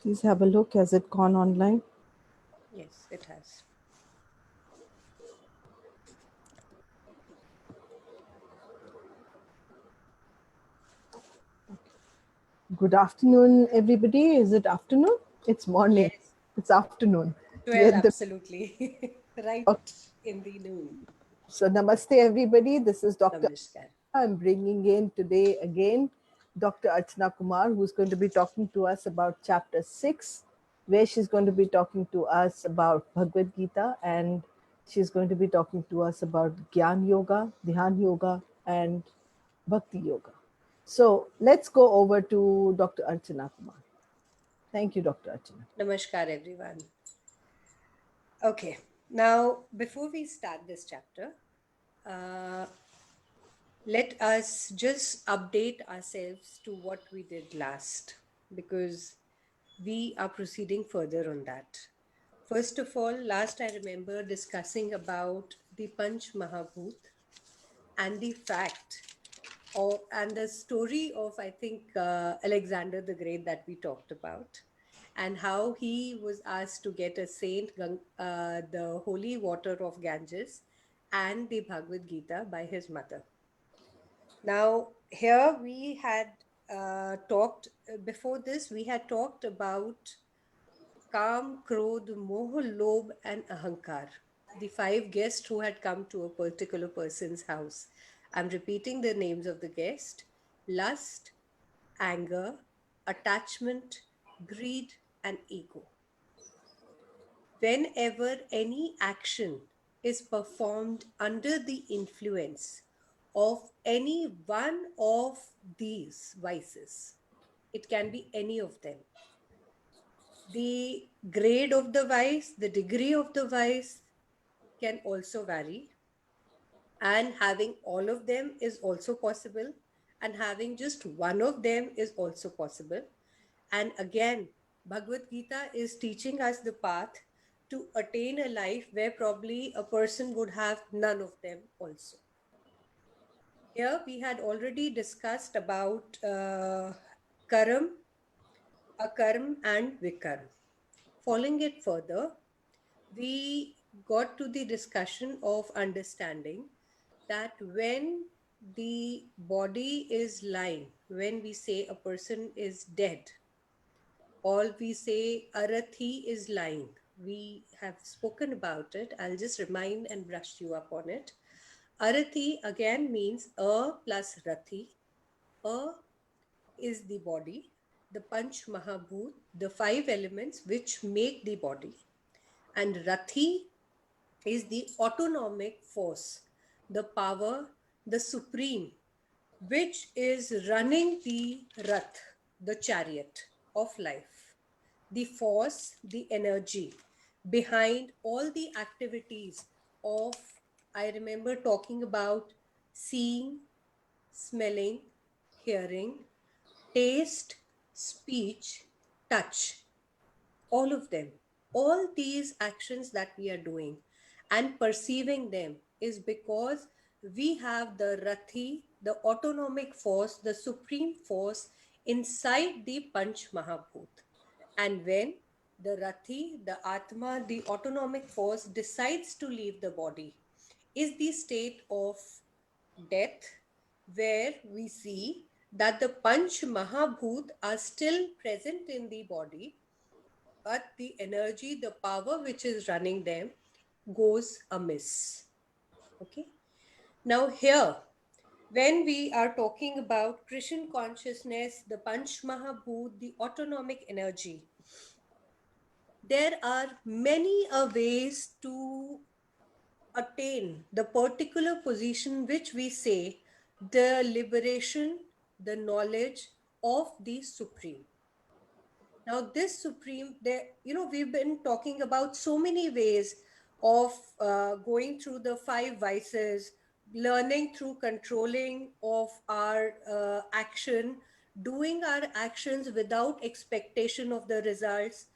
Please have a look. Has it gone online? Yes, it has. Good afternoon, everybody. Is it afternoon? It's morning. Yes. It's afternoon. We are Well, at the absolutely. Right okay. in the noon. So, namaste, everybody. This is Dr. Namaskar. I'm bringing in today again Dr. Archana Kumar, who's going to be talking to us about chapter 6, where she's going to be talking to us about Bhagavad Gita, and she's going to be talking to us about Gyan Yoga, Dhyan Yoga, and Bhakti Yoga. So, let's go over to Dr. Archana Kumar. Thank you, Dr. Archana. Namaskar, everyone. Okay. Now, before we start this chapter, uh, let us just update ourselves to what we did last because we are proceeding further on that. First of all, last I remember discussing about the Panch Mahabhut and the fact and the story of I think Alexander the Great that we talked about, and how he was asked to get a the holy water of Ganges, and the Bhagavad Gita by his mother. Now here we had talked before this. We had talked about Kam, Krodh, Moh, Lobh, and Ahankar, the five guests who had come to a particular person's house. I'm repeating the names of the guest: lust, anger, attachment, greed, and ego. Whenever any action is performed under the influence of any one of these vices, it can be any of them. The grade of the vice, the degree of the vice can also vary, and having all of them is also possible, and having just one of them is also possible. And again, Bhagavad Gita is teaching us the path to attain a life where probably a person would have none of them also. Here we had already discussed about karam, akarm, and vikarm. Following it further, we got to the discussion of understanding that when the body is lying, when we say a person is dead, or we say Arathi is lying, we have spoken about it. I'll just remind and brush you up on it. Arathi again means a plus Rathi. A is the body, the Panch Mahabhut, the five elements which make the body. And Rathi is the autonomic force, the power, the supreme, which is running the Rath, the chariot of life, the force, the energy behind all the activities of, I remember talking about seeing, smelling, hearing, taste, speech, touch, all of them. All these actions that we are doing and perceiving them is because we have the Rathi, the autonomic force, the supreme force inside the Panch Mahabhut. And when the Rathi, the Atma, the autonomic force decides to leave the body, is the state of death, where we see that the Panch Mahabhut are still present in the body, but the energy, the power which is running them goes amiss. Okay. Now, here, when we are talking about Krishna consciousness, the Panch Mahabhut, the autonomic energy, there are many ways to attain the particular position which we say the liberation, the knowledge of the Supreme. Now, this Supreme, there, we've been talking about so many ways of going through the five vices, learning through controlling of our action, doing our actions without expectation of the results,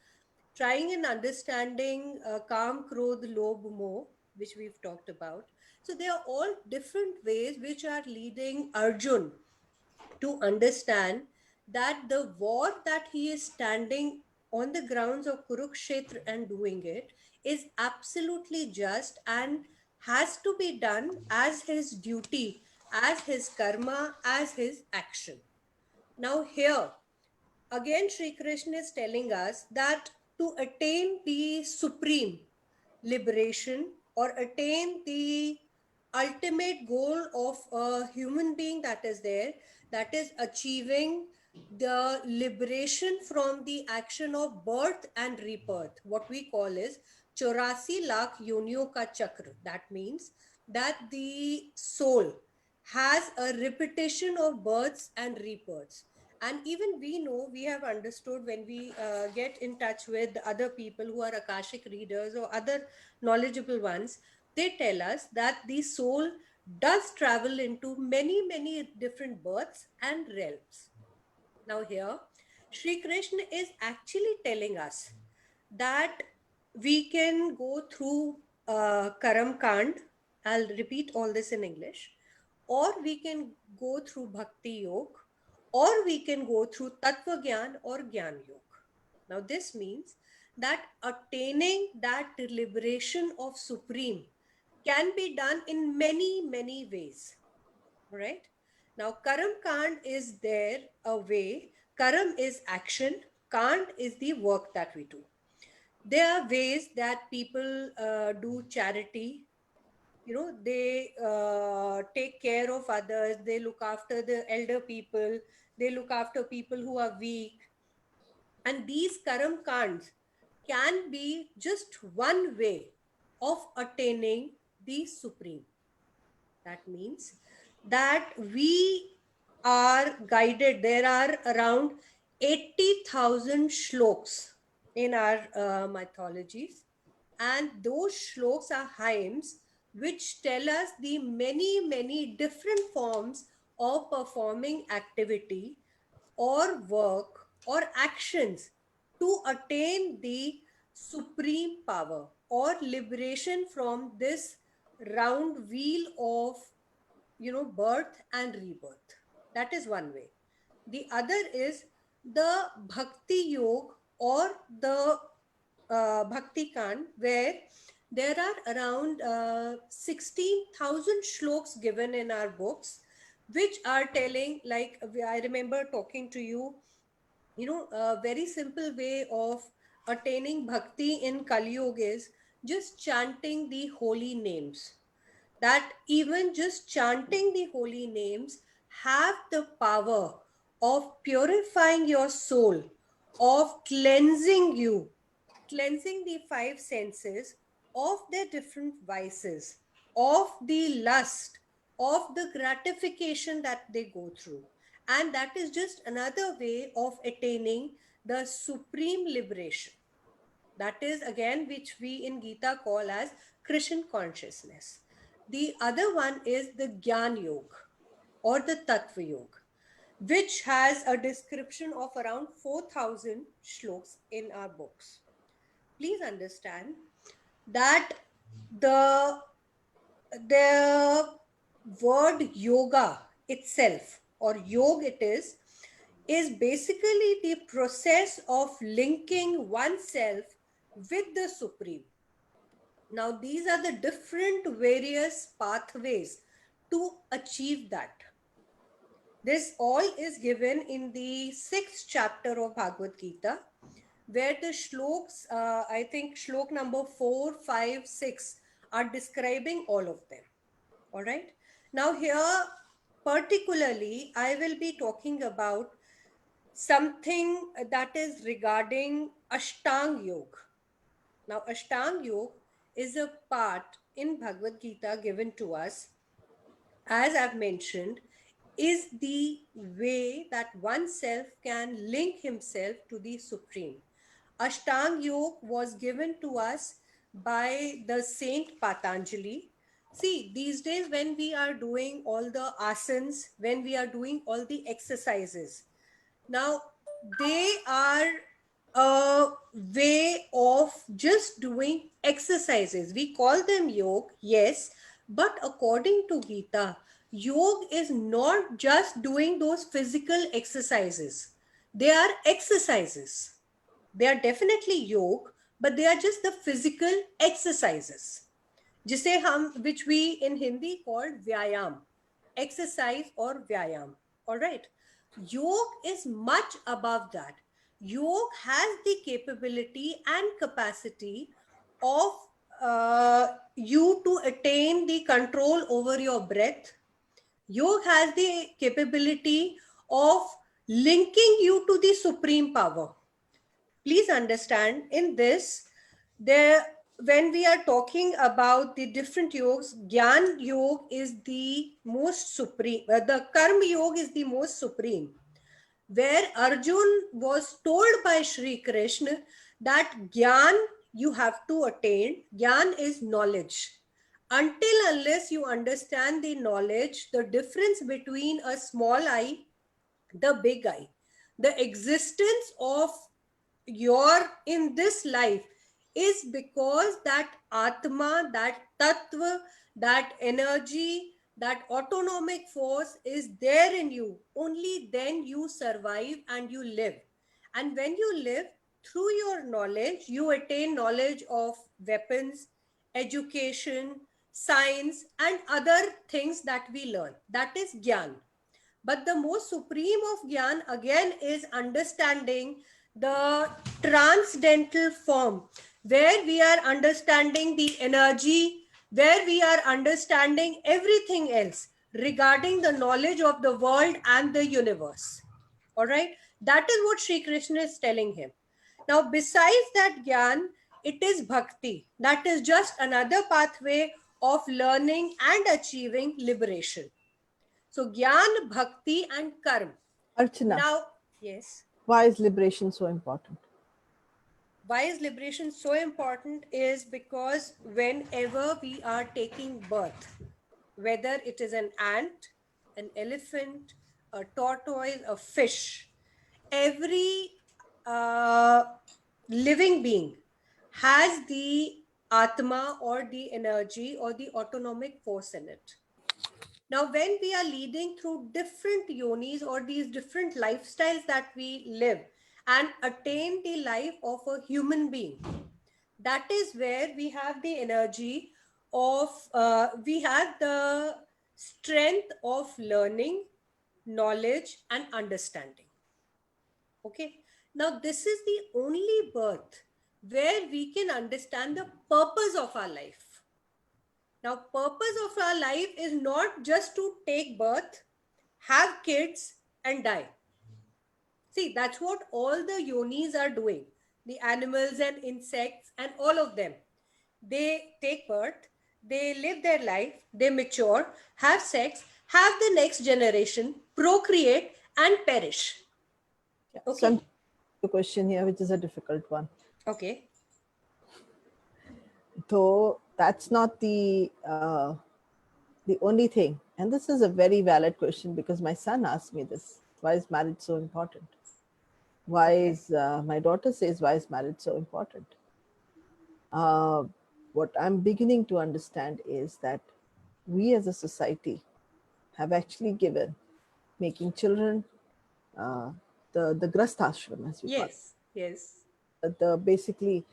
trying and understanding Kam, Krodh, Lobh, Moh, which we've talked about. So they are all different ways which are leading Arjun to understand that the war that he is standing on the grounds of Kurukshetra and doing it is absolutely just and has to be done as his duty, as his karma, as his action. Now, here again, Sri Krishna is telling us that to attain the supreme liberation or attain the ultimate goal of a human being that is there, that is achieving the liberation from the action of birth and rebirth, what we call is 84 lakh yoniyon ka chakra. That means that the soul has a repetition of births and rebirths. And even we know, we have understood when we get in touch with other people who are Akashic readers or other knowledgeable ones, they tell us that the soul does travel into many, many different births and realms. Now, here, Sri Krishna is actually telling us that we can go through Karam Kand. I'll repeat all this in English. Or we can go through Bhakti Yoga, or we can go through Tattva Gyan or Gyan Yoga. Now, this means that attaining that liberation of Supreme can be done in many, many ways, right? Now, Karam Kand is there a way. Karam is action, Kand is the work that we do. There are ways that people do charity. You know, they take care of others, they look after the elder people, they look after people who are weak. And these Karam Kands can be just one way of attaining the Supreme. That means that we are guided. There are around 80,000 shloks in our mythologies, and those shloks are hymns which tell us the many, many different forms of performing activity or work or actions to attain the supreme power or liberation from this round wheel of, birth and rebirth. That is one way. The other is the Bhakti Yoga or the Bhakti Kand, where there are around 16,000 shloks given in our books, which are telling, like I remember talking to you, a very simple way of attaining bhakti in Kali Yuga is just chanting the holy names. That even just chanting the holy names have the power of purifying your soul, of cleansing the five senses of their different vices, of the lust, of the gratification that they go through. And that is just another way of attaining the supreme liberation. That is again, which we in Gita call as Krishna consciousness. The other one is the Gyan Yoga or the Tattva Yoga, which has a description of around 4,000 shloks in our books. Please understand that the the word yoga itself, or yoga it is basically the process of linking oneself with the supreme. Now these are the different various pathways to achieve that. This all is given in the 6th chapter of Bhagavad Gita, where the shloks, I think shlok number 4, 5, 6 are describing all of them. All right. Now, here, particularly, I will be talking about something that is regarding Ashtang Yoga. Now, Ashtang Yoga is a part in Bhagavad Gita given to us, as I've mentioned, is the way that oneself can link himself to the Supreme. Ashtang Yoga was given to us by the Saint Patanjali. See, these days when we are doing all the asanas, when we are doing all the exercises, now they are a way of just doing exercises. We call them yoga, yes, but according to Gita, yoga is not just doing those physical exercises, they are exercises. They are definitely yoga, but they are just the physical exercises. जिसे हम, which we in Hindi called vyayam, exercise or vyayam. All right. Yoga is much above that. Yoga has the capability and capacity of you to attain the control over your breath. Yoga has the capability of linking you to the supreme power. Please understand in this, there, when we are talking about the different yogas, Gyan Yoga is the most supreme, the Karma Yoga is the most supreme, where Arjun was told by Shri Krishna that Gyan you have to attain. Gyan is knowledge. Until unless you understand the knowledge, the difference between a small eye, the big eye, the existence of your in this life is because that atma, that tattva, that energy, that autonomic force is there in you. Only then you survive and you live. And when you live, through your knowledge you attain knowledge of weapons, education, science, and other things that we learn. That is gyan. But the most supreme of Gyan again is understanding the transcendental form, where we are understanding the energy, where we are understanding everything else regarding the knowledge of the world and the universe. All right. That is what Sri Krishna is telling him. Now, besides that Gyan, it is Bhakti. That is just another pathway of learning and achieving liberation. So Gyan, Bhakti, and Karma. Archana, Now, yes, why is liberation so important? why is liberation so important is because whenever we are taking birth, whether it is an ant, an elephant, a tortoise, a fish, every uh, living being has the Atma or the energy or the autonomic force in it. Now, when we are leading through different yonis or these different lifestyles that we live and attain the life of a human being, that is where we have the energy of, we have the strength of learning, knowledge, and understanding. Okay. Now, this is the only birth where we can understand the purpose of our life. Now, purpose of our life is not just to take birth, have kids, and die. See, that's what all the yonis are doing. The animals and insects and all of them. They take birth, they live their life, they mature, have sex, have the next generation, procreate, and perish. Yeah. So I'm Okay. a question here, which is a difficult one. Okay. Though that's not the only thing. And this is a very valid question because my son asked me this. Why is marriage so important? Why Okay. is my daughter says, why is marriage so important? Uh, what I'm beginning to understand is that we as a society have actually given making children uh, the grasthashram, as we call Yes. Yes. it, the basically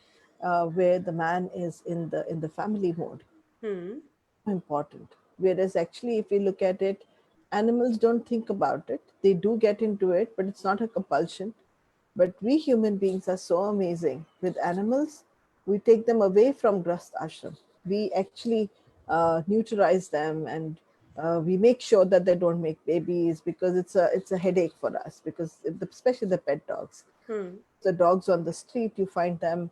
where the man is in the family mode, Hmm. important. Whereas actually, if we look at it, animals don't think about it. They do get into it, but it's not a compulsion. But we human beings are so amazing. With animals, we take them away from Grast Ashram. We actually neutralize them, and we make sure that they don't make babies because it's a headache for us. Because especially the pet dogs, Hmm. the dogs on the street, you find them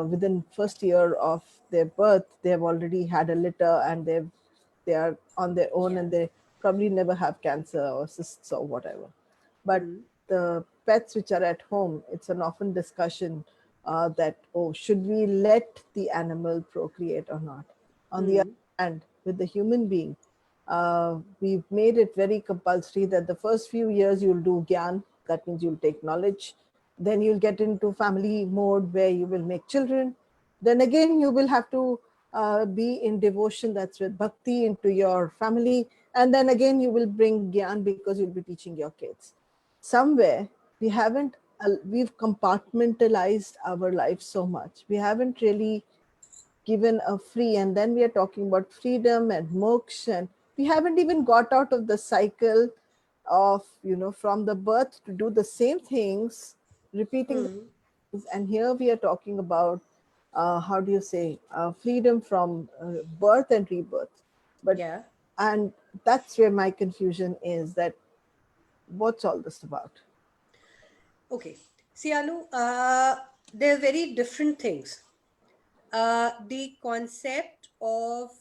within first year of their birth, they have already had a litter and they are on their own Yeah. and they probably never have cancer or cysts or whatever. But Hmm. the pets which are at home, it's an often discussion that, oh, should we let the animal procreate or not? On the other Hmm. hand, with the human being, we've made it very compulsory that the first few years you'll do gyan, that means you'll take knowledge. Then you'll get into family mode where you will make children. Then again, you will have to be in devotion, that's with bhakti, into your family. And then again, you will bring gyan because you'll be teaching your kids. Somewhere, we haven't we've compartmentalized our lives so much. We haven't really given a free, and then we are talking about freedom and moksha, and we haven't even got out of the cycle of, from the birth to do the same things, repeating the Hmm. things. And here we are talking about, how do you say, freedom from birth and rebirth. But Yeah. and that's where my confusion is, that what's all this about? Okay. See, Anu, they're very different things. The concept of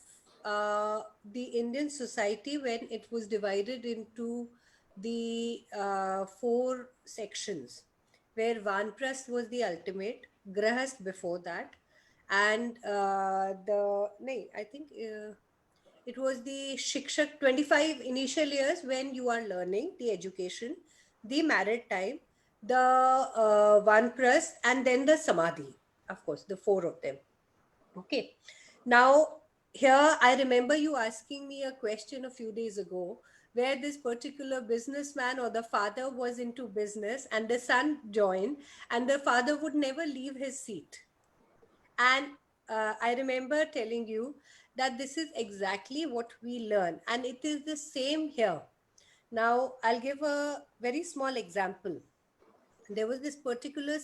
the Indian society, when it was divided into the four sections, where Vanprasth was the ultimate, Grahast before that, and I think it was the Shikshak 25 initial years when you are learning the education, the married time, the Vanprasth, and then the Samadhi, of course, the four of them. Okay. Now, here I remember you asking me a question a few days ago where this particular businessman or the father was into business and the son joined, and the father would never leave his seat. And I remember telling you that this is exactly what we learn, and it is the same here. Now, I'll give a very small example. There was this particular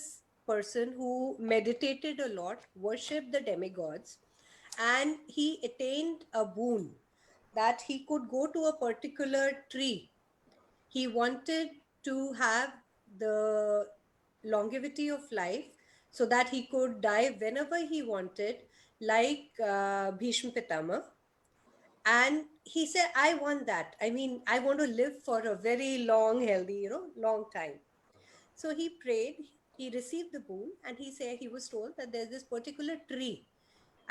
person who meditated a lot, worshipped the demigods, and he attained a boon that he could go to a particular tree. He wanted to have the longevity of life so that he could die whenever he wanted, like Bhishma Pitama. And he said, I want that. I mean, I want to live for a very long, healthy, long time. So he prayed, he received the boon, and he said he was told that there's this particular tree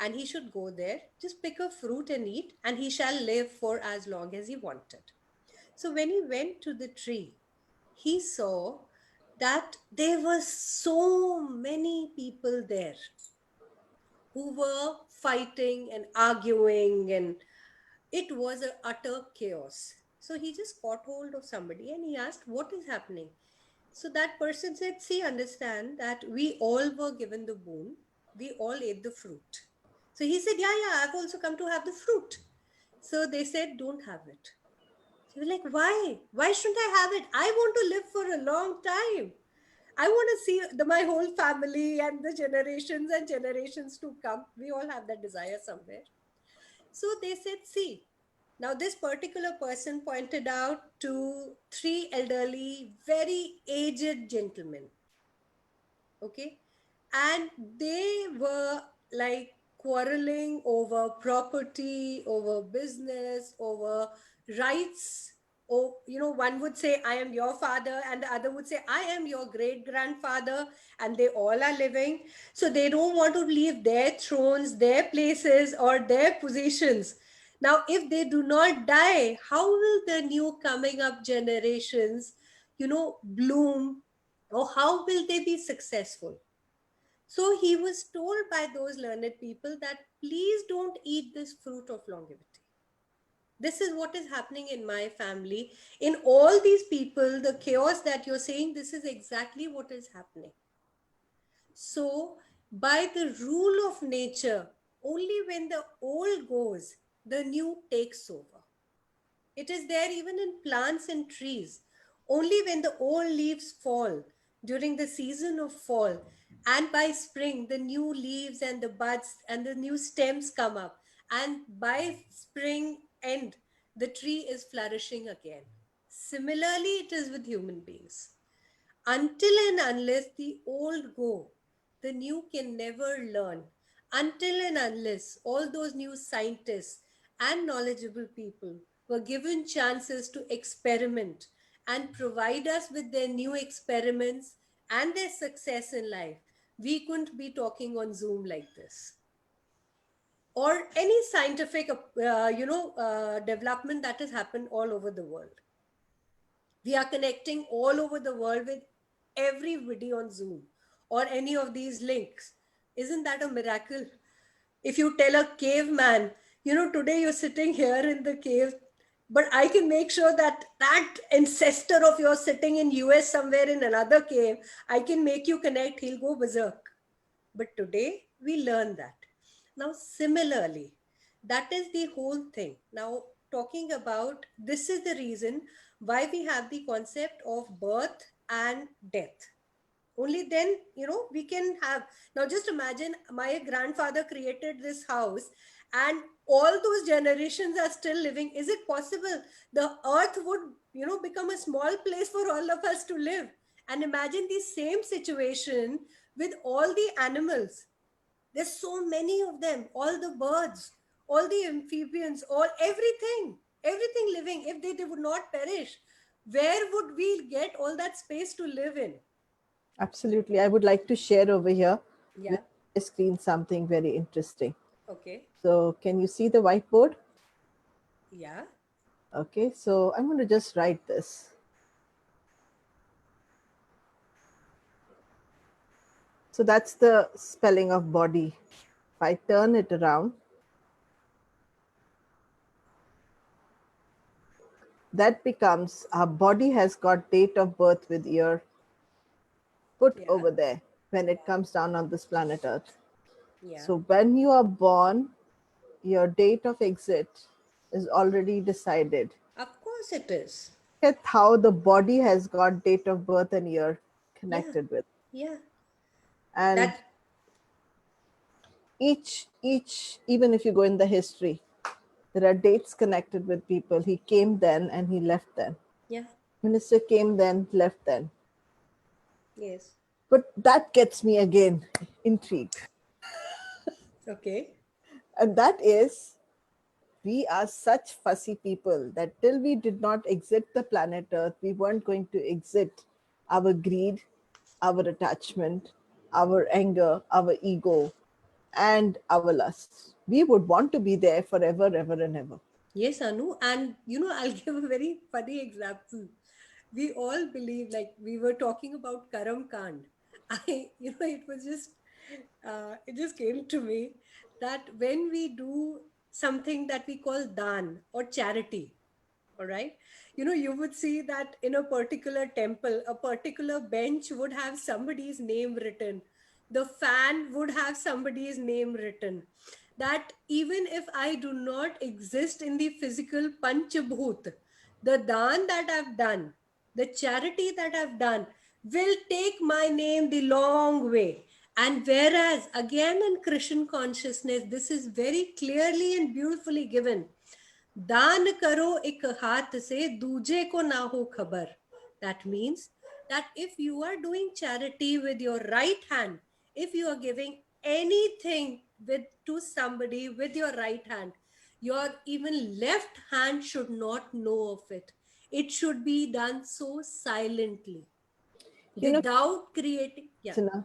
and he should go there, just pick a fruit and eat, and he shall live for as long as he wanted. So when he went to the tree, he saw that there were so many people there who were fighting and arguing, and it was an utter chaos. So he just caught hold of somebody and he asked, what is happening? So that person said, see, understand that we all were given the boon, we all ate the fruit. So he said, yeah, I've also come to have the fruit. So they said, don't have it. She was like, why? Why shouldn't I have it? I want to live for a long time. I want to see my whole family and the generations and generations to come. We all have that desire somewhere. So they said, see, now this particular person pointed out to three elderly, very aged gentlemen. Okay. And they were like quarreling over property, over business, over rights. Or, one would say, I am your father, and the other would say, I am your great grandfather, and they all are living. So they don't want to leave their thrones, their places, or their positions. Now, if they do not die, how will the new coming up generations, bloom, or how will they be successful? So he was told by those learned people that please don't eat this fruit of longevity. This is what is happening in my family. In all these people, the chaos that you're saying, this is exactly what is happening. So, by the rule of nature, only when the old goes, the new takes over. It is there even in plants and trees. Only when the old leaves fall during the season of fall, and by spring, the new leaves and the buds and the new stems come up. And by spring end, the tree is flourishing again. Similarly, it is with human beings. Until and unless the old go, the new can never learn. Until and unless all those new scientists and knowledgeable people were given chances to experiment and provide us with their new experiments and their success in life, we couldn't be talking on Zoom like this. Or any scientific, development that has happened all over the world. We are connecting all over the world with everybody on Zoom or any of these links. Isn't that a miracle? If you tell a caveman, today you're sitting here in the cave, but I can make sure that that ancestor of yours sitting in US somewhere in another cave, I can make you connect, he'll go berserk. But today we learn that. Now, similarly, that is the whole thing. Now, talking about this is the reason why we have the concept of birth and death. Only then, we can have. Now, just imagine my grandfather created this house and all those generations are still living. Is it possible the earth would, become a small place for all of us to live? And imagine the same situation with all the animals. There's so many of them, all the birds, all the amphibians, all everything living. If they would not perish, where would we get all that space to live in? Absolutely. I would like to share over here with Yeah. my screen something very interesting. Okay. So, can you see the whiteboard? Yeah. Okay, so I'm going to just write this. So, that's the spelling of body. If I turn it around, that becomes our body has got date of birth with year put Yeah. over there when it comes down on this planet Earth. Yeah. So, when you are born, your date of exit is already decided. Of course it is. At how the body has got date of birth and year Yeah. connected with, Yeah. and That. each even if you go in the history, there are dates connected with people. He came then and he left then. Yeah. Minister came then, left then. Yes. But that gets me again intrigued, Okay. and that is, we are such fussy people that till we did not exit the planet Earth, we weren't going to exit our greed, our attachment, our anger, our ego, and our lusts. We would want to be there forever, ever, and ever. Yes, Anu. And I'll give a very funny example. We all believe, like we were talking about Karam Kand. It was just, it just came to me that when we do something that we call dan or charity, all right, you would see that in a particular temple, a particular bench would have somebody's name written. The fan would have somebody's name written. That even if I do not exist in the physical Panchabhut, the dan that I've done, the charity that I've done will take my name the long way. And whereas, again, in Christian consciousness, this is very clearly and beautifully given. दान करो एक हाथ से दूजे को ना हो खबर. That means that if you are doing charity with your right hand, if you are giving anything with to somebody with your right hand, your even left hand should not know of it. It should be done so silently, You know, without creating. Yeah. Archana,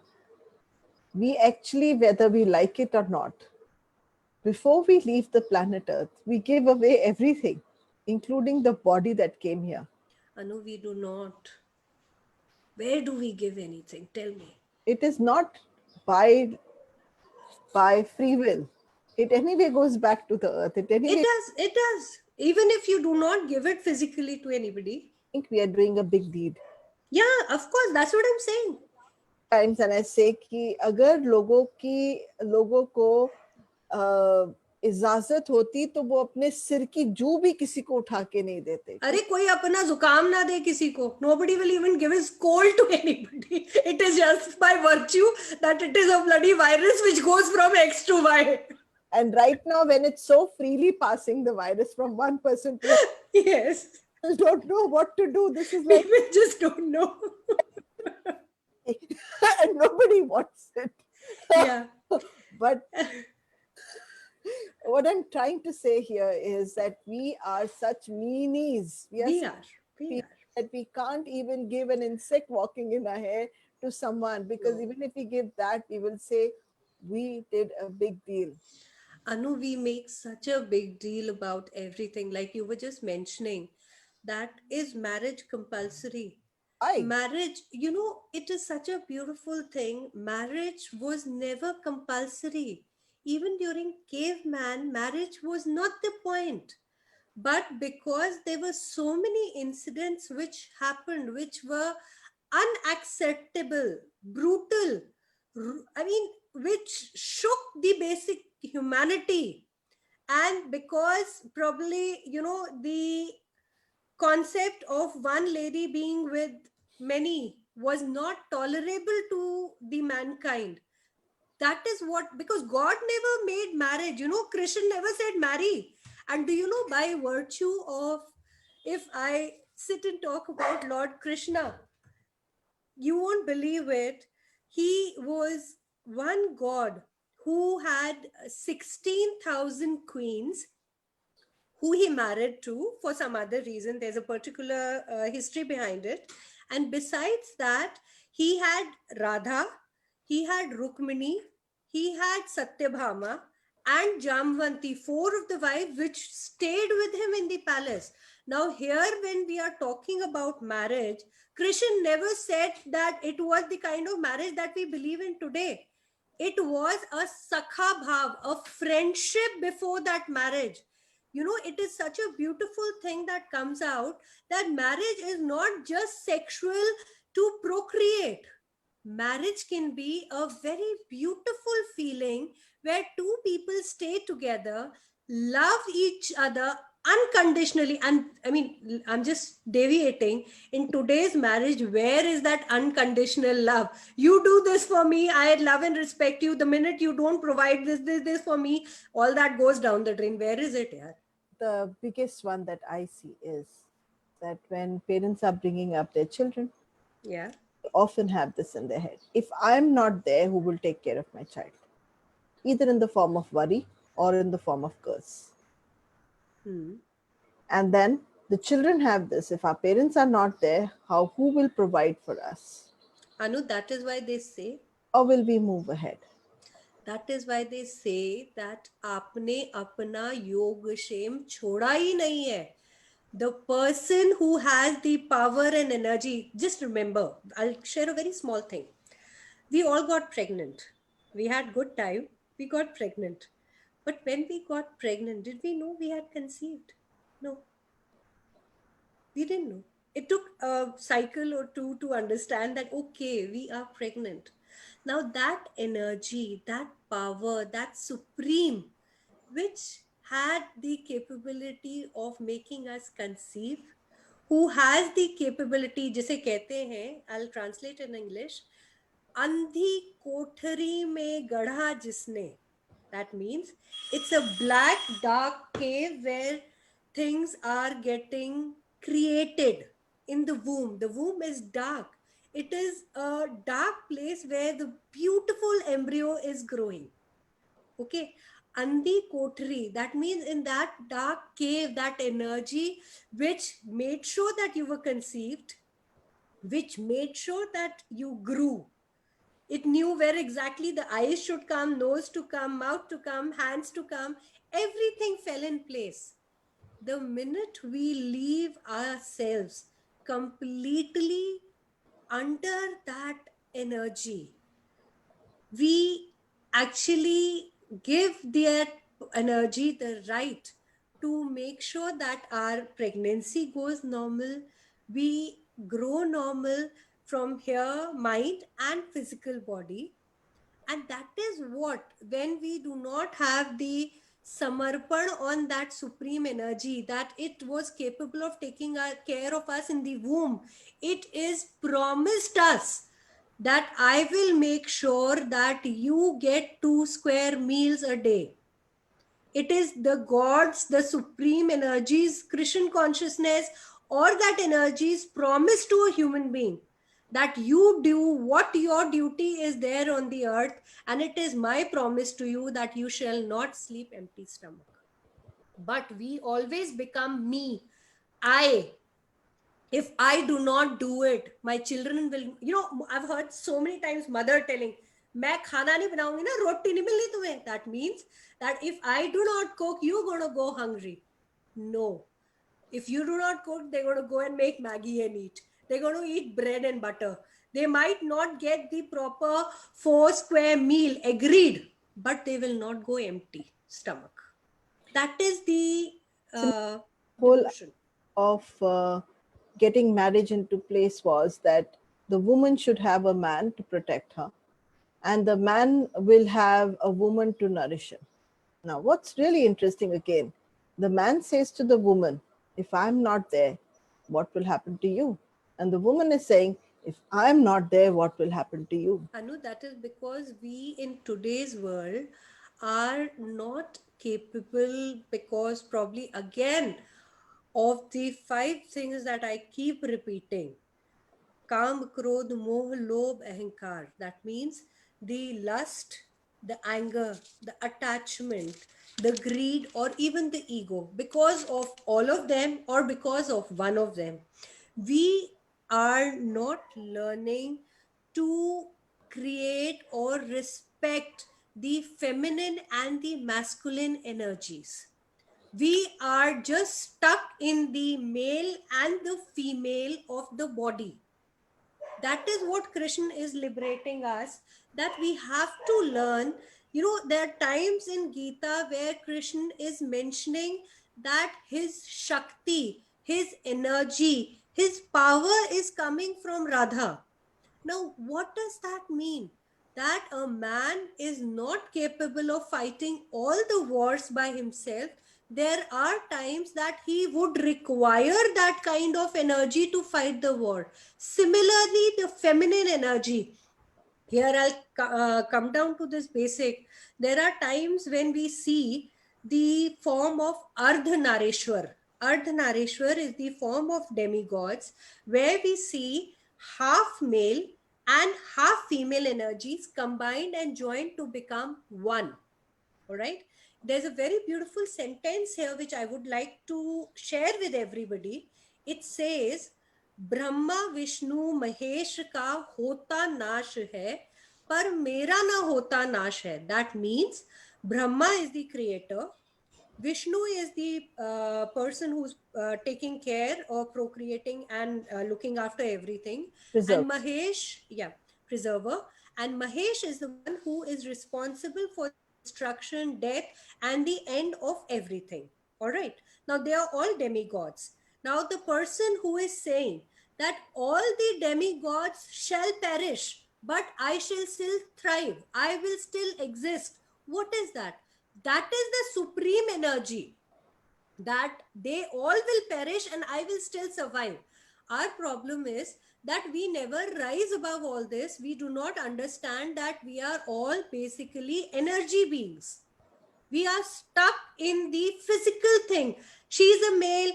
we actually, whether we like it or not, before we leave the planet Earth, we give away everything, including the body that came here. Anu, we do not. Where do we give anything? Tell me. It is not by free will. It anyway goes back to the earth. It It anyway does. It does. Even if you do not give it physically to anybody. think we are doing a big deed. Yeah, of course. That's what I'm saying. Times and I say कि अगर लोगों को इजाजत होती तो वो अपने सिर की जू भी किसी को उठा के नहीं देते. अरे कोई अपना जुकाम ना दे किसी को. Nobody will even give his cold to anybody. It is just by virtue that it is a bloody virus which goes from X to Y. And right now, when it's so freely passing the virus from one person to another, Yes. people don't know what to do. This is like, People just don't know. and nobody wants it. Yeah. But what I'm trying to say here is that we are such meanies. We are We such are. We people are. that we can't even give an insect walking in our hair to someone, because No. even if we give that, we will say we did a big deal. Anu, we make such a big deal about everything. Like you were just mentioning, that is marriage compulsory? Why? Marriage, it is such a beautiful thing. Marriage was never compulsory. Even during caveman, marriage was not the point. But because there were so many incidents which happened, which were unacceptable, brutal, I mean, which shook the basic humanity. And because probably, the concept of one lady being with many was not tolerable to the mankind. That is what, because God never made marriage, Krishna never said marry. And do you know, by virtue of, if I sit and talk about Lord Krishna, you won't believe it, he was one god who had 16,000 queens who he married to for some other reason. There's a particular history behind it. And besides that, he had Radha, he had Rukmini, he had Satyabhama, and Jamvanti, four of the wives which stayed with him in the palace. Now, here, when we are talking about marriage, Krishna never said that it was the kind of marriage that we believe in today. It was a sakha bhav, a friendship before that marriage. It is such a beautiful thing that comes out, that marriage is not just sexual to procreate. Marriage can be a very beautiful feeling where two people stay together, love each other unconditionally. And I mean, I'm just deviating. In today's marriage, where is that unconditional love? You do this for me, I love and respect you. The minute you don't provide this for me, all that goes down the drain. Where is it? Yeah. The biggest one that I see is that when parents are bringing up their children, Yeah. they often have this in their head. If I'm not there, who will take care of my child? Either in the form of worry or in the form of curse. And then the children have this: if our parents are not there, who will provide for us? Anu, that is why they say, Or will we move ahead? that आपने अपना योगक्षेम छोड़ा ही नहीं है. The person who has the power and energy, just remember, I'll share a very small thing. We all got pregnant. We had good time. We got pregnant. But when we got pregnant, did we know we had conceived? No, we didn't know. It took a cycle or two to understand that, okay, we are pregnant. Now, that energy, that power, that supreme, which had the capability of making us conceive, who has the capability, जिसे कहते हैं, I'll translate in English, अंधी कोठरी में गढ़ा जिसने. That means it's a black, dark cave where things are getting created in the womb. The womb is dark. It is a dark place where the beautiful embryo is growing. Okay. Andi Kotri, that means in that dark cave, that energy which made sure that you were conceived, which made sure that you grew. It knew where exactly the eyes should come, nose to come, mouth to come, hands to come. Everything fell in place. The minute we leave ourselves completely under that energy, we actually give their energy the right to make sure that our pregnancy goes normal, we grow normal from here, mind and physical body. And that is what, when we do not have the samarpan on that supreme energy, that it was capable of taking care of us in the womb, it is promised us that I will make sure that you get 2 square meals a day. It is the gods, the supreme energies, Krishna consciousness, or that energies promise to a human being that you do what your duty is there on the earth, and it is my promise to you that you shall not sleep empty stomach. But we always become me, I. If I do not do it, my children will, I've heard so many times mother telling, मैं खाना नहीं बनाऊंगी ना, रोटी नहीं मिलनी तुम्हें. That means that if I do not cook, you're going to go hungry. No. If you do not cook, they're going to go and make Maggie and eat. They're going to eat bread and butter. They might not get the proper 4 square meal, agreed, but they will not go empty stomach. That is the So uh, whole devotion. of getting marriage into place was that the woman should have a man to protect her, and the man will have a woman to nourish him. Now, what's really interesting again, the man says to the woman, if I'm not there, what will happen to you? And the woman is saying, if I'm not there, what will happen to you? Anu, that is because we in today's world are not capable, because probably again of the five things that I keep repeating: Kam, Krodh, Moh, Lobh, Ahankar. That means the lust, the anger, the attachment, the greed, or even the ego. Because of all of them, or because of one of them, we are not learning to create or respect the feminine and the masculine energies. We are just stuck in the male and the female of the body. That is what Krishna is liberating us, that we have to learn. There are times in Gita where Krishna is mentioning that his Shakti, his energy, his power is coming from Radha. Now, what does that mean? That a man is not capable of fighting all the wars by himself. There are times that he would require that kind of energy to fight the war. Similarly, the feminine energy. Here I'll come down to this basic. There are times when we see the form of Ardhanareshwar. Ardhanareshwar is the form of demigods where we see half male and half female energies combined and joined to become one. All right. There's a very beautiful sentence here which I would like to share with everybody. It says, Brahma Vishnu Mahesh का होता नाश है पर मेरा ना होता नाश है. That means Brahma is the creator, Vishnu is the person who's taking care of procreating and looking after everything, Preserve. and Mahesh, yeah, preserver, and Mahesh is the one who is responsible for the destruction, death, and the end of everything. All right. Now they are all demigods. Now the person who is saying that all the demigods shall perish, but I shall still thrive, I will still exist. What is that? That is the supreme energy, that they all will perish and I will still survive. Our problem is that we never rise above all this. We do not understand that we are all basically energy beings. We are stuck in the physical thing. She's a male,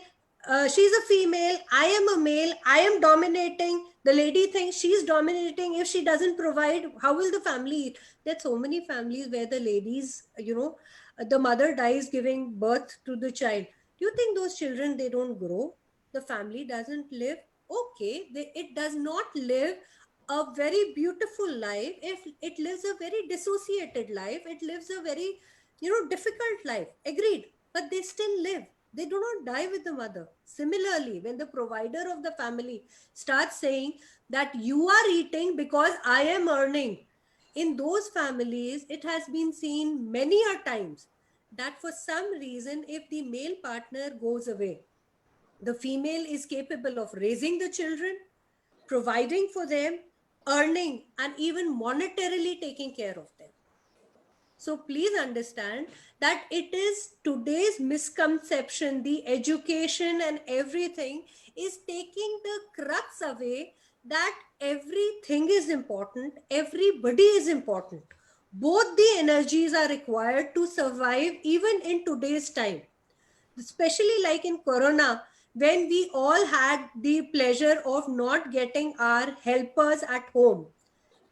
she's a female, I am a male, I am dominating. The lady thinks she's dominating. If she doesn't provide, how will the family eat? There's so many families where the ladies, the mother dies giving birth to the child. Do you think those children, they don't grow? The family doesn't live. Okay, it does not live a very beautiful life. If it lives a very dissociated life, it lives a very difficult life, agreed, but they still live. They do not die with the mother. Similarly, when the provider of the family starts saying that you are eating because I am earning, in those families it has been seen many a times that for some reason, if the male partner goes away, the female is capable of raising the children, providing for them, earning, and even monetarily taking care of them. So please understand that it is today's misconception, the education and everything is taking the crux away, that everything is important, everybody is important. Both the energies are required to survive even in today's time, especially like in Corona, when we all had the pleasure of not getting our helpers at home.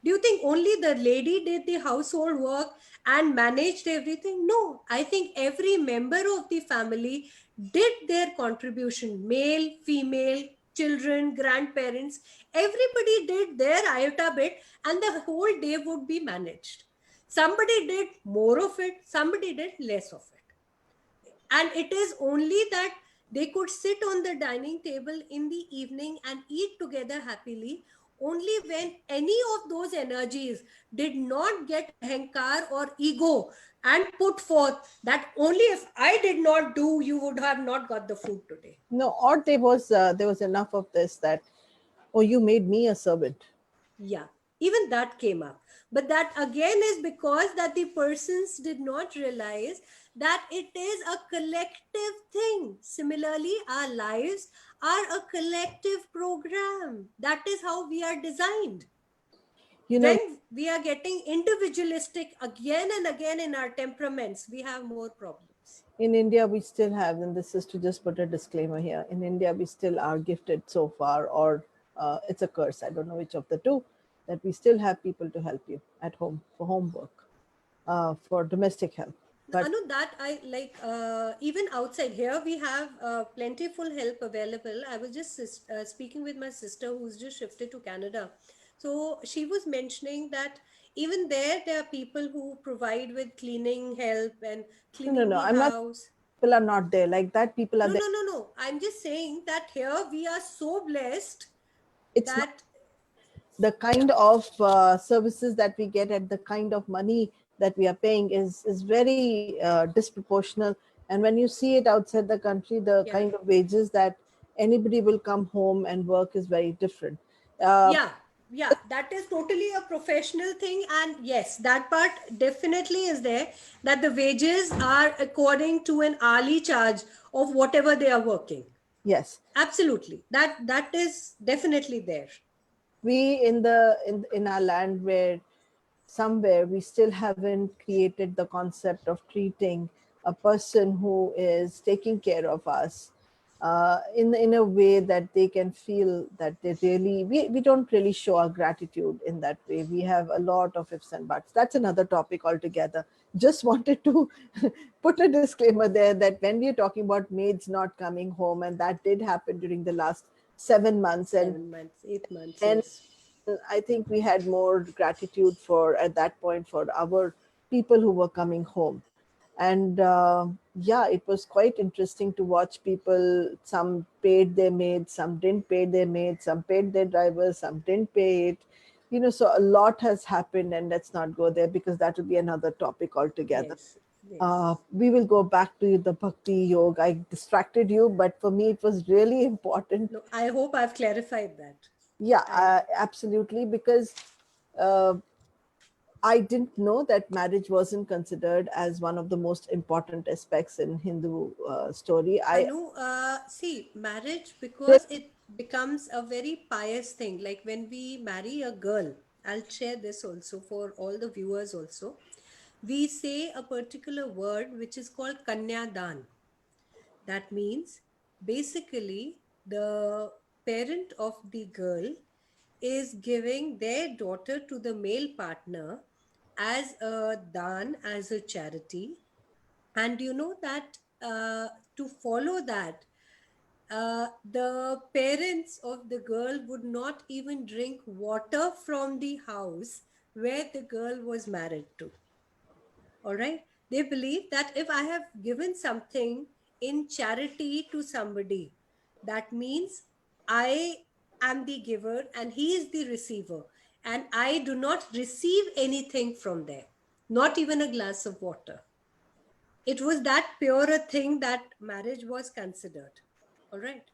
Do you think only the lady did the household work and managed everything? No, I think every member of the family did their contribution: male, female, children, grandparents. Everybody did their iota bit, and the whole day would be managed. Somebody did more of it, somebody did less of it. And it is only that they could sit on the dining table in the evening and eat together happily only when any of those energies did not get ahankar or ego and put forth, that only if I did not do, you would have not got the food today. No, or there was enough of this that, oh, you made me a servant. Yeah, even that came up. But that again is because that the persons did not realize that it is a collective thing. Similarly, our lives are a collective program. That is how we are designed. You know, When we are getting individualistic again and again in our temperaments, we have more problems. in India, we still have, and this is to just put a disclaimer here, in India, we still are gifted so far, or it's a curse, I don't know which of the two, that we still have people to help you at home for homework, for domestic help. But Anu, that I like, even outside here, we have plentiful help available. I was just speaking with my sister who's just shifted to Canada. So she was mentioning that even there are people who provide with cleaning help and no, no, cleaning no, the I'm not, house. people are not there. Like that, people are No, there. no, no, no. I'm just saying that here we are so blessed It's not that, the kind of services that we get at the kind of money that we are paying is very disproportional. And when you see it outside the country, the yeah. kind of wages that anybody will come home and work is very different. Uh, Yeah, yeah, that is totally a professional thing. And yes, that part definitely is there, that the wages are according to an hourly charge of whatever they are working. yes, Absolutely. That is definitely there. we in our land where somewhere we still haven't created the concept of treating a person who is taking care of us in a way that they can feel that they really, we don't really show our gratitude in that way. We have a lot of ifs and buts. That's another topic altogether. Just wanted to put a disclaimer there that when we're talking about maids not coming home, and that did happen during the last 7 months, 7 months, 8 months, and yes. I think we had more gratitude for at that point for our people who were coming home. And yeah, it was quite interesting to watch people. Some paid their maids, some didn't pay their maids, some paid their drivers, some didn't pay it. You know, so a lot has happened, and let's not go there because that will be another topic altogether. Yes, yes. We will go back to the bhakti yoga. I distracted you, but for me, it was really important. No, I hope I've clarified that. Yeah, I absolutely, because uh, I didn't know that marriage wasn't considered as one of the most important aspects in Hindu story. I Anu, see, marriage, really, because it becomes a very pious thing. Like when we marry a girl, I'll share this also for all the viewers also. We say a particular word which is called Kanya Dan. That means basically the parent of the girl is giving their daughter to the male partner as a dan, as a charity. And you know that to follow that, the parents of the girl would not even drink water from the house where the girl was married to. All right. They believe that if I have given something in charity to somebody, that means I am the giver and he is the receiver. And I do not receive anything from there, not even a glass of water. It was that pure a thing that marriage was considered. All right.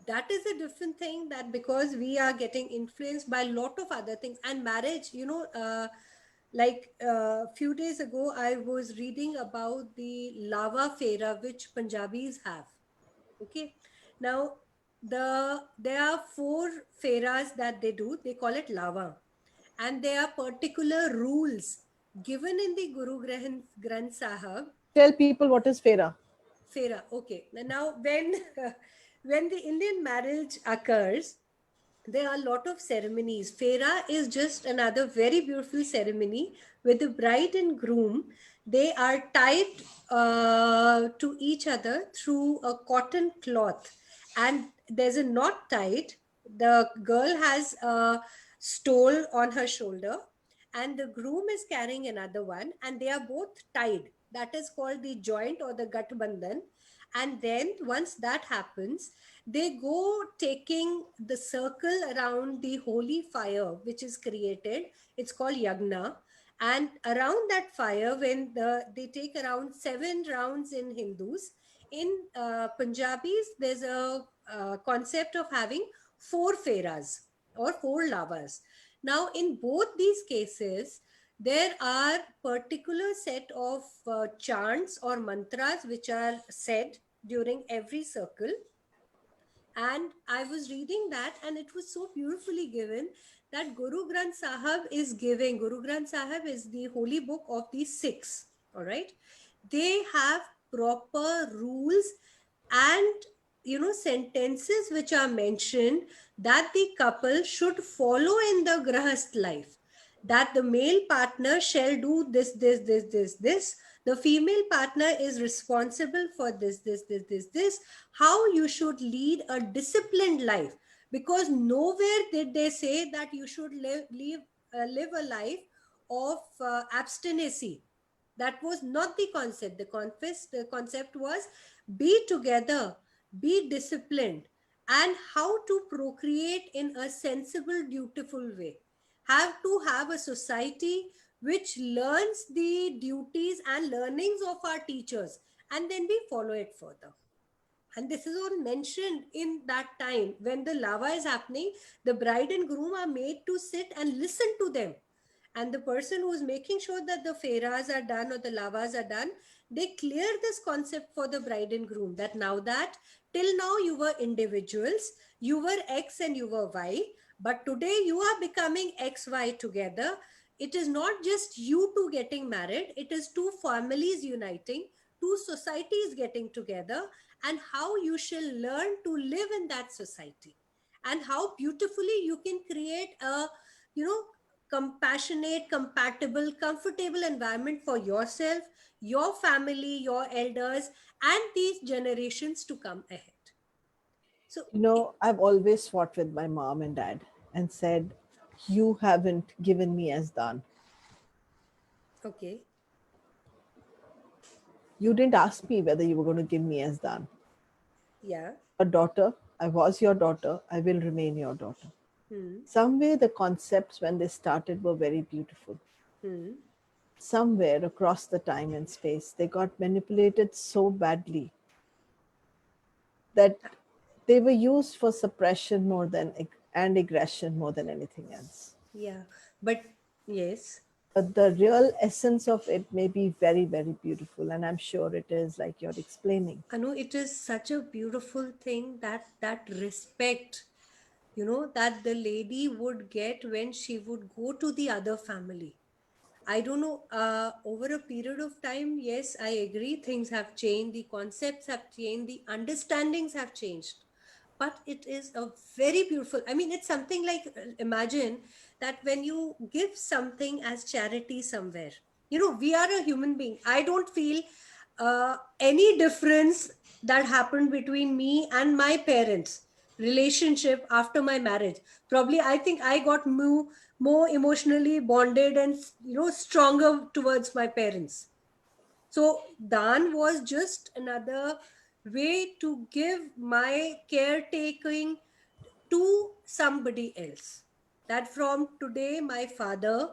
That is a different thing, that because we are getting influenced by a lot of other things. And marriage, like a few days ago I was reading about the lava fera which Punjabis have. Okay. Now there are four feras that they do. They call it lava, and there are particular rules given in the Guru Granth Sahib. tell people what is Fera. Fera. Okay. Now, when when the Indian marriage occurs, there are a lot of ceremonies. Fera is just another very beautiful ceremony where the bride and groom, they are tied to each other through a cotton cloth, and there's a knot tied. The girl has a stole on her shoulder, and the groom is carrying another one, and they are both tied. That is called the joint or the gat bandhan. And then once that happens, they go taking the circle around the holy fire which is created. It's called yagna. And around that fire, when they take around 7 rounds in Hindus. In Punjabis, there's a concept of having 4 feras or 4 lavas. Now, in both these cases, there are particular set of chants or mantras which are said during every circle. And I was reading that, and it was so beautifully given that Guru Granth Sahib is giving. Guru Granth Sahib is the holy book of the Sikhs. All right, they have proper rules and sentences which are mentioned that the couple should follow in the grahast life, that the male partner shall do this. The female partner is responsible for this, how you should lead a disciplined life. Because nowhere did they say that you should live a life of abstinency. That was not the concept. The concept was be together, be disciplined, and how to procreate in a sensible, dutiful way. Have to have a society which learns the duties and learnings of our teachers, and then we follow it further. And this is all mentioned in that time when the lava is happening. The bride and groom are made to sit and listen to them. And the person who is making sure that the feras are done or the lavas are done, they clear this concept for the bride and groom, that now that till now you were individuals, you were X and you were Y, but today you are becoming XY together. It is not just you two getting married, it is two families uniting, two societies getting together, and how you shall learn to live in that society, and how beautifully you can create a you know compassionate, compatible, comfortable environment for yourself, your family, your elders, and these generations to come ahead. So I've always fought with my mom and dad and said, you haven't given me as done. okay. You didn't ask me whether you were going to give me as done. Yeah. A daughter, I was your daughter, I will remain your daughter. Hmm. Somewhere the concepts when they started were very beautiful. Hmm. Somewhere across the time and space, they got manipulated so badly that they were used for suppression more than and aggression more than anything else. Yeah. But yes. But the real essence of it may be very, very beautiful, and I'm sure it is, like you're explaining. Anu, it is such a beautiful thing, that respect, that the lady would get when she would go to the other family. I don't know, over a period of time, yes, I agree, things have changed, the concepts have changed, the understandings have changed. But it is a very beautiful, I mean, it's something like, imagine that when you give something as charity somewhere, we are a human being. I don't feel any difference that happened between me and my parents relationship after my marriage. Probably I think I got more emotionally bonded and stronger towards my parents. So dan was just another way to give my caretaking to somebody else. That from today my father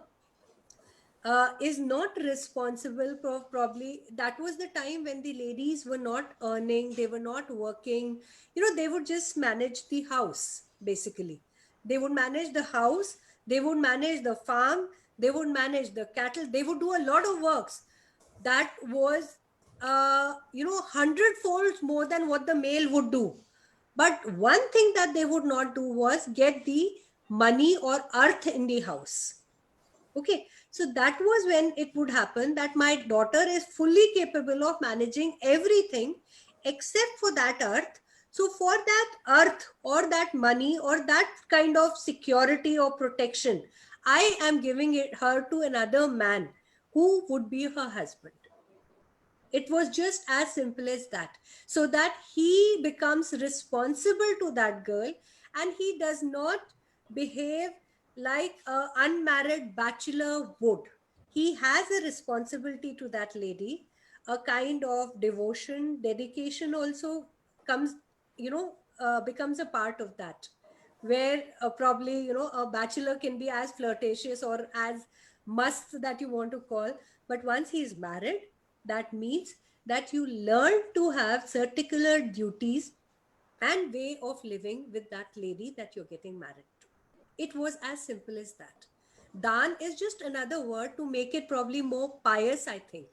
is not responsible for, probably that was the time when the ladies were not earning, they were not working. They would just manage the house, basically. They would manage the house, they would manage the farm, they would manage the cattle, they would do a lot of works that was 100 folds more than what the male would do. But one thing that they would not do was get the money or earth in the house. Okay, so that was when it would happen that my daughter is fully capable of managing everything except for that earth. So, for that earth or that money or that kind of security or protection, I am giving it her to another man who would be her husband. It was just as simple as that. So that he becomes responsible to that girl, and he does not behave like a unmarried bachelor would. He has a responsibility to that lady, a kind of devotion, dedication also comes, becomes a part of that. Where probably, a bachelor can be as flirtatious or as must that you want to call, but once he's married, that means that you learn to have particular duties and way of living with that lady that you're getting married to. It was as simple as that. Dan is just another word to make it probably more pious, I think.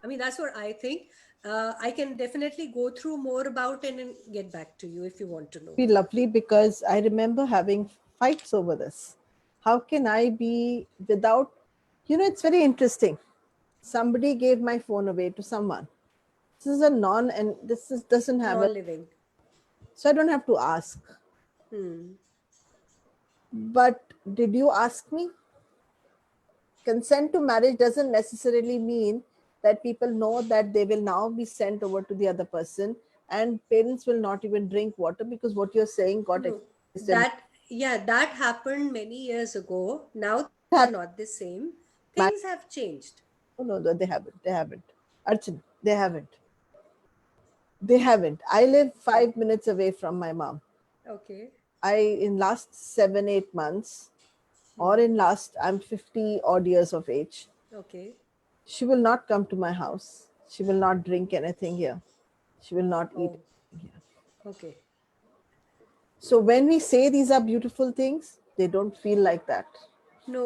I mean, that's what I think. I can definitely go through more about it and get back to you if you want to know. Be lovely because I remember having fights over this. How can I be without, it's very interesting. Somebody gave my phone away to someone. This is a non, and doesn't have a, Non living. so I don't have to ask. Hmm. But did you ask me? Consent to marriage doesn't necessarily mean that people know that they will now be sent over to the other person, and parents will not even drink water because what you're saying got No, expressed in that happened many years ago. Now things are that not the same. marriage. Things have changed. No, no, they haven't. They haven't. Archana, they haven't. They haven't. I live Okay. 5 minutes away from my mom. Okay. In last 7, 8 months, or Hmm. in last, I'm 50 odd years of age. Okay. She will not come to my house. She will not drink anything here. She will not eat Oh, anything here. okay. So when we say these are beautiful things, they don't feel like that. No,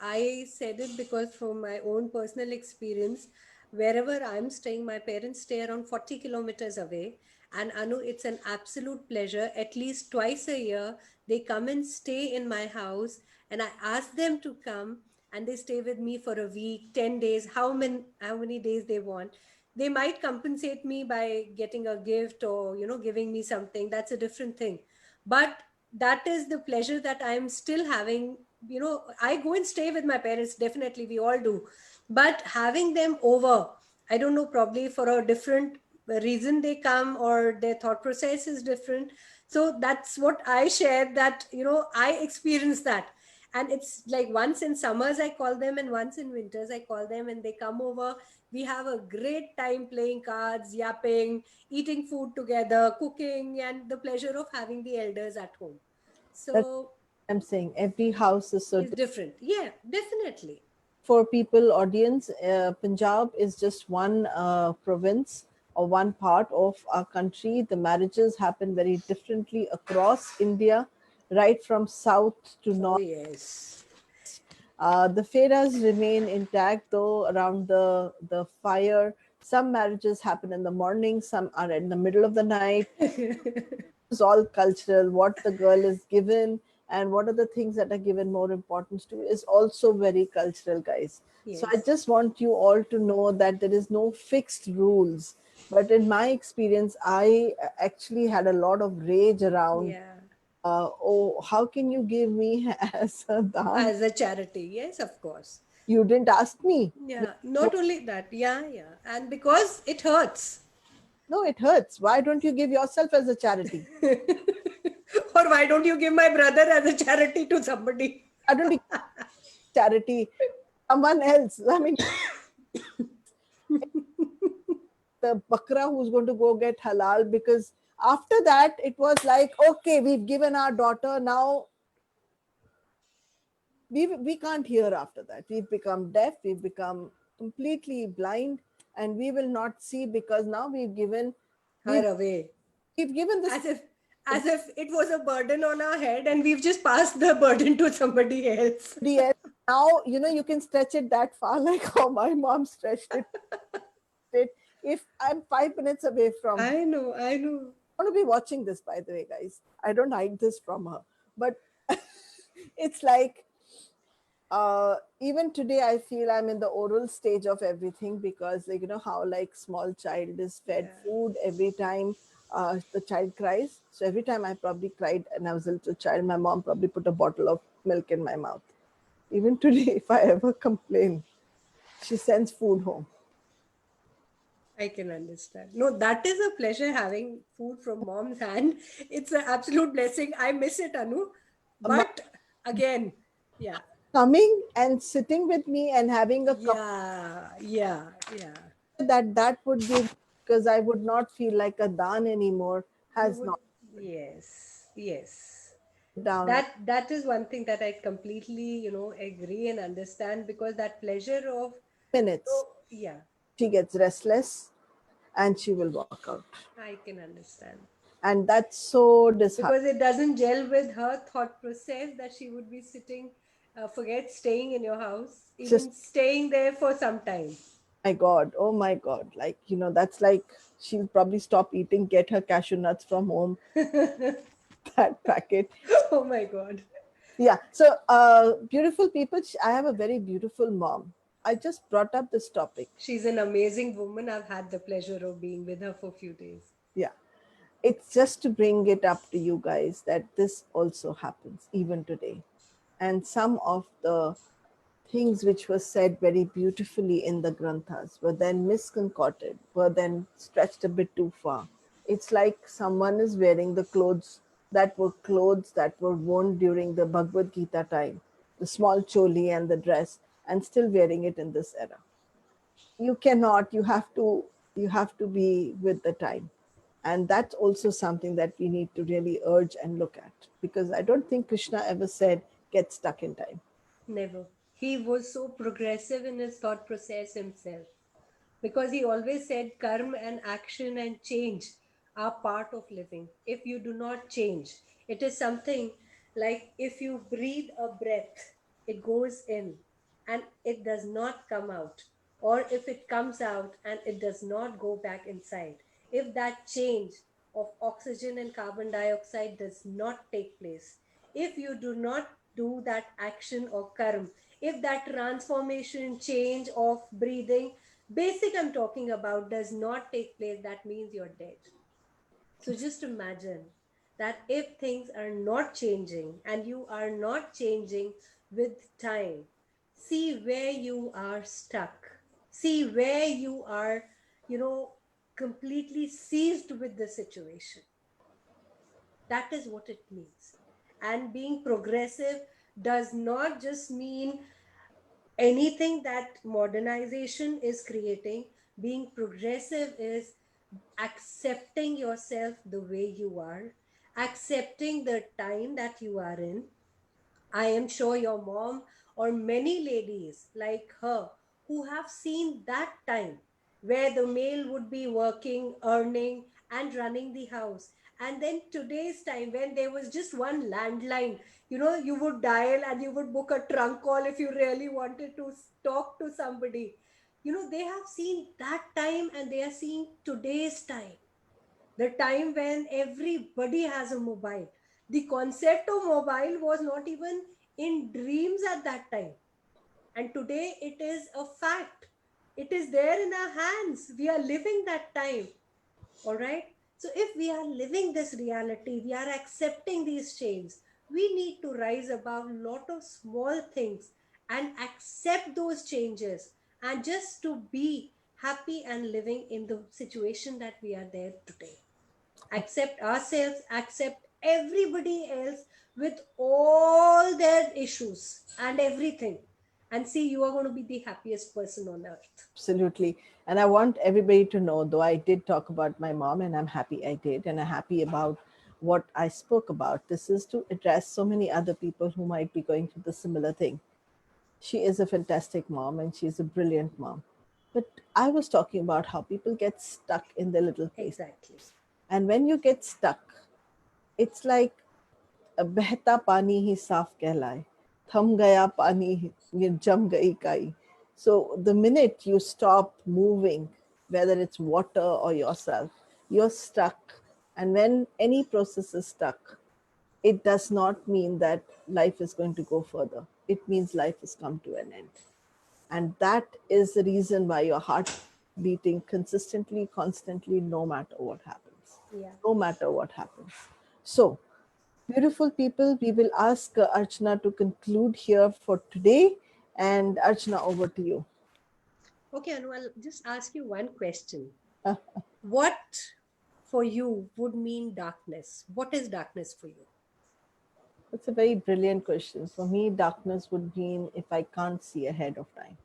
I said it because from my own personal experience, wherever I'm staying, my parents stay around 40 kilometers away. And Anu, it's an absolute pleasure. At least twice a year, they come and stay in my house, and I ask them to come and they stay with me for a week, 10 days, how many days they want. They might compensate me by getting a gift or, giving me something. That's a different thing. But that is the pleasure that I'm still having. I go and stay with my parents, definitely, we all do, but having them over, I don't know, probably for a different reason they come, or their thought process is different. So that's what I share, that I experience that. And it's like once in summers I call them, and once in winters I call them, and they come over. We have a great time playing cards, yapping, eating food together, cooking, and the pleasure of having the elders at home. That's So what I'm saying. Every house is so it's different. Yeah, definitely. for people audience. Punjab is just one province or one part of our country. The marriages happen very differently across India, right from south to Oh, north. yes. The feras remain intact though around the fire. Some marriages happen in the morning, some are in the middle of the night. It's all cultural. What the girl is given and what are the things that are given more importance to is also very cultural, guys. So I Yes. just want you all to know that there is no fixed rules. But in my experience, I actually had a lot of rage around. Yeah. Oh, how can you give me as a dhan? As a charity. Yes, of course. You didn't ask me. Yeah. Not only that. Yeah, yeah. And because it hurts. No, it hurts. Why don't you give yourself as a charity? Or why don't you give my brother as a charity to somebody? Why don't you give charity someone else? I mean, the bakra who's going to go get halal, because after that it was like, okay, we've given our daughter, now we can't hear. After that we've become deaf, we've become completely blind, and we will not see because now we've Her away. we've given this As if as if it was a burden on our head and we've just passed the burden to somebody else. somebody else. Now you can stretch it that far like how my mom stretched it. If I'm 5 minutes away from her, I know, I know. I want to be watching this, by the way, guys. I don't hide this from her, but it's like even today I feel I'm in the oral stage of everything, because like, how like small child is fed Yeah. food every time the child cries. So every time I probably cried and I was a little child, my mom probably put a bottle of milk in my mouth. Even today, if I ever complain, she sends food home. I can understand. No, that is a pleasure having food from mom's hand. It's an absolute blessing. I miss it, Anu. My But again, yeah, coming and sitting with me and having a cup yeah, yeah, yeah. that would be because I would not feel like a dan anymore You has would, not yes, yes. down. That is one thing that I completely, agree and understand, because that pleasure of, Minutes. yeah, She gets restless and she will walk out. I can understand. And that's so disheartening. Because it doesn't gel with her thought process that she would be sitting, forget staying in your house, Just, even staying there for some time. my God, oh my God. Like, that's like she'll probably stop eating, get her cashew nuts from home, that packet. Oh my God. Yeah. So, beautiful people, I have a very beautiful mom. I just brought up this topic. She's an amazing woman. I've had the pleasure of being with her for a few days. Yeah. It's just to bring it up to you guys that this also happens even today. And some of the things which were said very beautifully in the granthas were then misconcocted, were then stretched a bit too far. It's like someone is wearing the clothes that were worn during the Bhagavad Gita time, the small choli and the dress, and still wearing it in this era. You cannot, you have to be with the time. And that's also something that we need to really urge and look at, because I don't think Krishna ever said get stuck in time. Never. He was so progressive in his thought process himself, because he always said karma and action and change are part of living. If you do not change, it is something like if you breathe a breath, it goes in and it does not come out, or if it comes out and it does not go back inside. If that change of oxygen and carbon dioxide does not take place, if you do not do that action or karma, if that transformation change of breathing, basic I'm talking about, does not take place, that means you're dead. So just imagine that if things are not changing and you are not changing with time, see where you are stuck, see where you are, you know completely seized with the situation. That is what it means. And being progressive does not just mean anything that modernization is creating. Being progressive is accepting yourself the way you are, accepting the time that you are in. I am sure your mom or many ladies like her who have seen that time where the male would be working, earning, and running the house. And then today's time when there was just one landline, you would dial and you would book a trunk call if you really wanted to talk to somebody. They have seen that time and they are seeing today's time, the time when everybody has a mobile. The concept of mobile was not even in dreams at that time, and today it is a fact. It is there in our hands. We are living that time. All right. So if we are living this reality, we are accepting these changes, we need to rise above a lot of small things and accept those changes, and just to be happy and living in the situation that we are there today. Accept ourselves, accept everybody else with all their issues and everything, and see, you are going to be the happiest person on earth. Absolutely. And I want everybody to know, though I did talk about my mom, and I'm happy I did, and I'm happy about what I spoke about. This is to address so many other people who might be going through the similar thing. She is a fantastic mom and she's a brilliant mom. But I was talking about how people get stuck in their little place. Exactly. And when you get stuck, it's like बहता पानी ही साफ कहलाए थम गया पानी ये जम गई काई. So the minute you stop moving, whether it's water or yourself, you're stuck. And when any process is stuck, it does not mean that life is going to go further. It means life has come to an end. And that is the reason why your heart beating consistently, constantly, no matter what happens. Yeah. No matter what happens. So, beautiful people, we will ask Archana to conclude here for today. And Archana, over to you. Okay, Anu, I'll just ask you one question. What for you would mean darkness? What is darkness for you? That's a very brilliant question. For me, darkness would mean if I can't see ahead of time.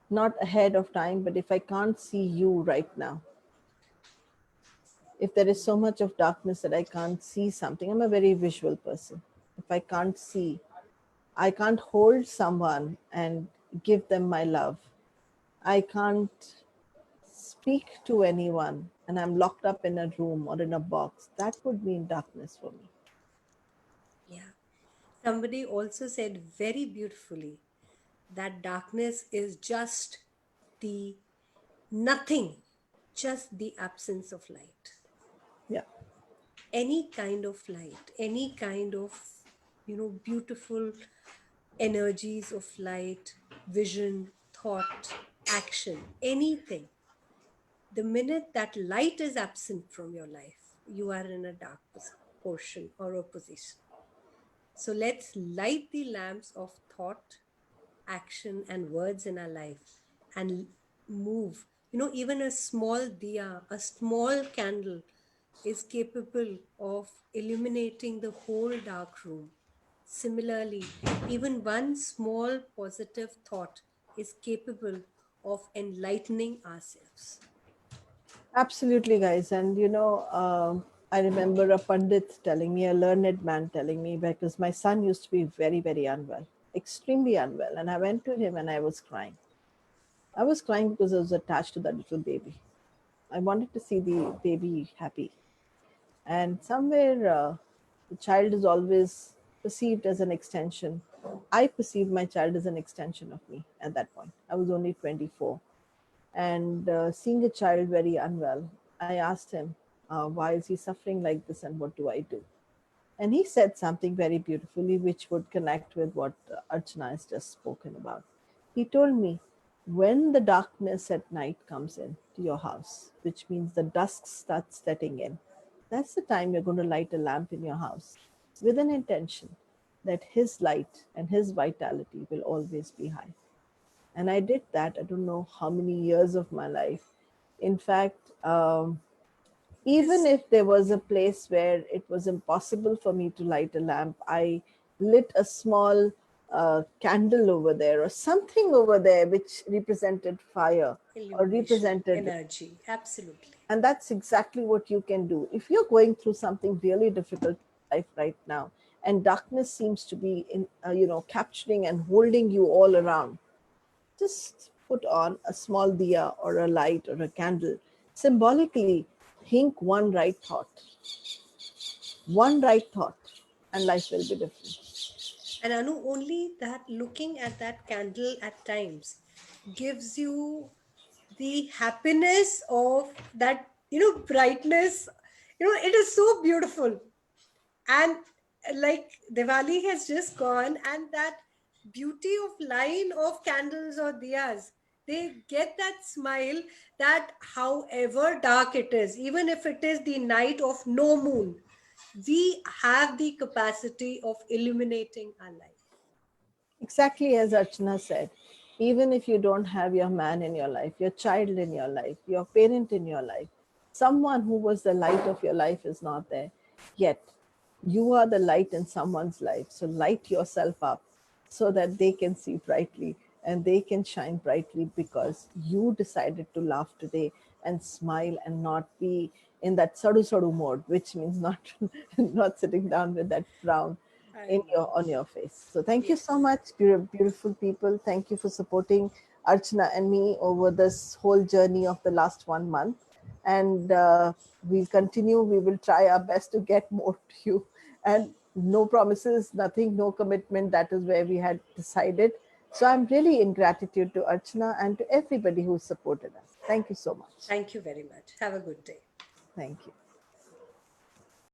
not ahead of time, but if I can't see you right now, if there is so much of darkness that I can't see something, I'm a very visual person. If I can't see, I can't hold someone and give them my love. I can't speak to anyone and I'm locked up in a room or in a box. That would mean darkness for me. Yeah. Somebody also said very beautifully that darkness is just the nothing, just the absence of light. Yeah, Any kind of light, any kind of, beautiful energies of light, vision, thought, action, anything. The minute that light is absent from your life, you are in a dark portion or a position. So let's light the lamps of thought, action, and words in our life and move. Even a small diya, a small candle, is capable of illuminating the whole dark room. Similarly, even one small positive thought is capable of enlightening ourselves. absolutely, guys. And I remember a Pandit telling me, a learned man telling me, because my son used to be very, very unwell, extremely unwell. And I went to him and I was crying. I was crying because I was attached to that little baby. I wanted to see the baby happy. And somewhere, the child is always perceived as an extension. I perceived my child as an extension of me at that point. I was only 24. And seeing a child very unwell, I asked him, why is he suffering like this and what do I do? And he said something very beautifully, which would connect with what Archana has just spoken about. He told me, when the darkness at night comes in to your house, which means the dusk starts setting in, that's the time you're going to light a lamp in your house with an intention that his light and his vitality will always be high. And I did that, I don't know how many years of my life. In fact, even Yes, if there was a place where it was impossible for me to light a lamp, I lit a small candle over there or something over there which represented fire or illumination, represented. energy, absolutely. And that's exactly what you can do. If you're going through something really difficult in life right now, and darkness seems to be in, capturing and holding you all around, just put on a small diya or a light or a candle. Symbolically, think one right thought, and life will be different. And Anu, only that looking at that candle at times gives you the happiness of that, brightness. It is so beautiful. And like Diwali has just gone, and that beauty of line of candles or diyas, they get that smile that however dark it is, even if it is the night of no moon, we have the capacity of illuminating our life. Exactly as Archana said, even if you don't have your man in your life, your child in your life, your parent in your life, someone who was the light of your life is not there, yet you are the light in someone's life. So light yourself up so that they can see brightly and they can shine brightly because you decided to laugh today and smile and not be in that sadu sadu mode, which means not not sitting down with that frown I in know. your on your face. So thank you so Yes. much, beautiful people. Thank you for supporting Archana and me over this whole journey of the last 1 month. And we'll continue. We will try our best to get more to you. And no promises, nothing, no commitment. That is where we had decided. So I'm really in gratitude to Archana and to everybody who supported us. Thank you so much. Thank you very much. Have a good day. Thank you.